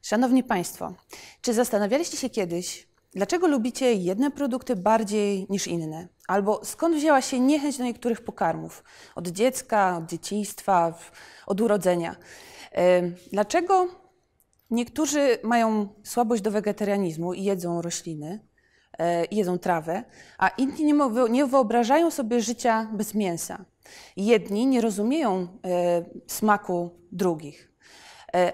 Szanowni Państwo, czy zastanawialiście się kiedyś, dlaczego lubicie jedne produkty bardziej niż inne? Albo skąd wzięła się niechęć do niektórych pokarmów? Od dziecka, od dzieciństwa, od urodzenia. Dlaczego niektórzy mają słabość do wegetarianizmu i jedzą rośliny, jedzą trawę, a inni nie wyobrażają sobie życia bez mięsa? Jedni nie rozumieją smaku drugich.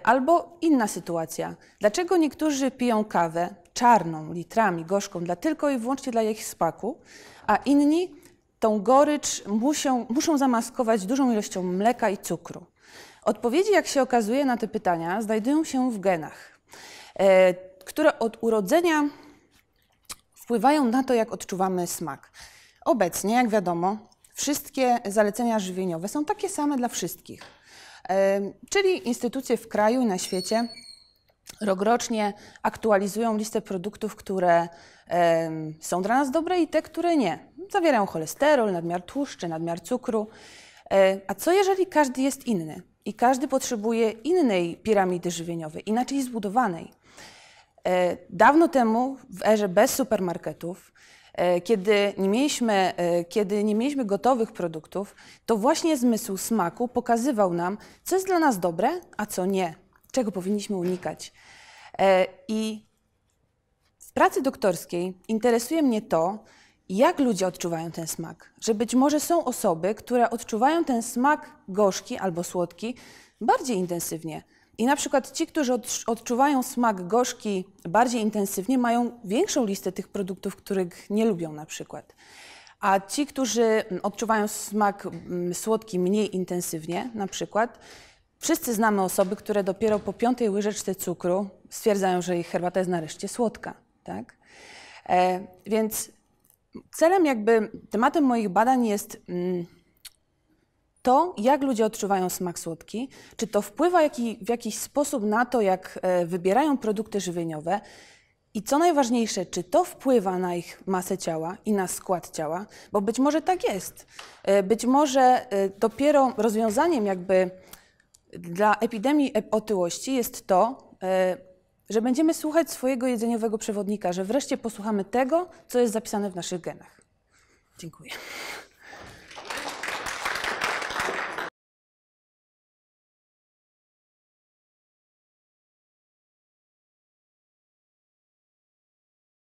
Albo inna sytuacja. Dlaczego niektórzy piją kawę czarną, litrami, gorzką, tylko i wyłącznie dla ich smaku, a inni tą gorycz muszą zamaskować dużą ilością mleka i cukru? Odpowiedzi, jak się okazuje, na te pytania znajdują się w genach, które od urodzenia wpływają na to, jak odczuwamy smak. Obecnie, jak wiadomo, wszystkie zalecenia żywieniowe są takie same dla wszystkich. Czyli instytucje w kraju i na świecie rokrocznie aktualizują listę produktów, które są dla nas dobre i te, które nie. Zawierają cholesterol, nadmiar tłuszczy, nadmiar cukru. A co jeżeli każdy jest inny i każdy potrzebuje innej piramidy żywieniowej, inaczej zbudowanej? Dawno temu, w erze bez supermarketów, kiedy nie mieliśmy gotowych produktów, to właśnie zmysł smaku pokazywał nam, co jest dla nas dobre, a co nie, czego powinniśmy unikać. I w pracy doktorskiej interesuje mnie to, jak ludzie odczuwają ten smak. Że być może są osoby, które odczuwają ten smak gorzki albo słodki bardziej intensywnie. I na przykład ci, którzy odczuwają smak gorzki bardziej intensywnie, mają większą listę tych produktów, których nie lubią na przykład. A ci, którzy odczuwają smak słodki mniej intensywnie na przykład, wszyscy znamy osoby, które dopiero po 5. łyżeczce cukru stwierdzają, że ich herbata jest nareszcie słodka. Tak? Więc tematem moich badań jest to, jak ludzie odczuwają smak słodki, czy to wpływa w jakiś sposób na to, jak wybierają produkty żywieniowe i co najważniejsze, czy to wpływa na ich masę ciała i na skład ciała, bo być może tak jest. Być może dopiero rozwiązaniem dla epidemii otyłości jest to, że będziemy słuchać swojego jedzeniowego przewodnika, że wreszcie posłuchamy tego, co jest zapisane w naszych genach. Dziękuję.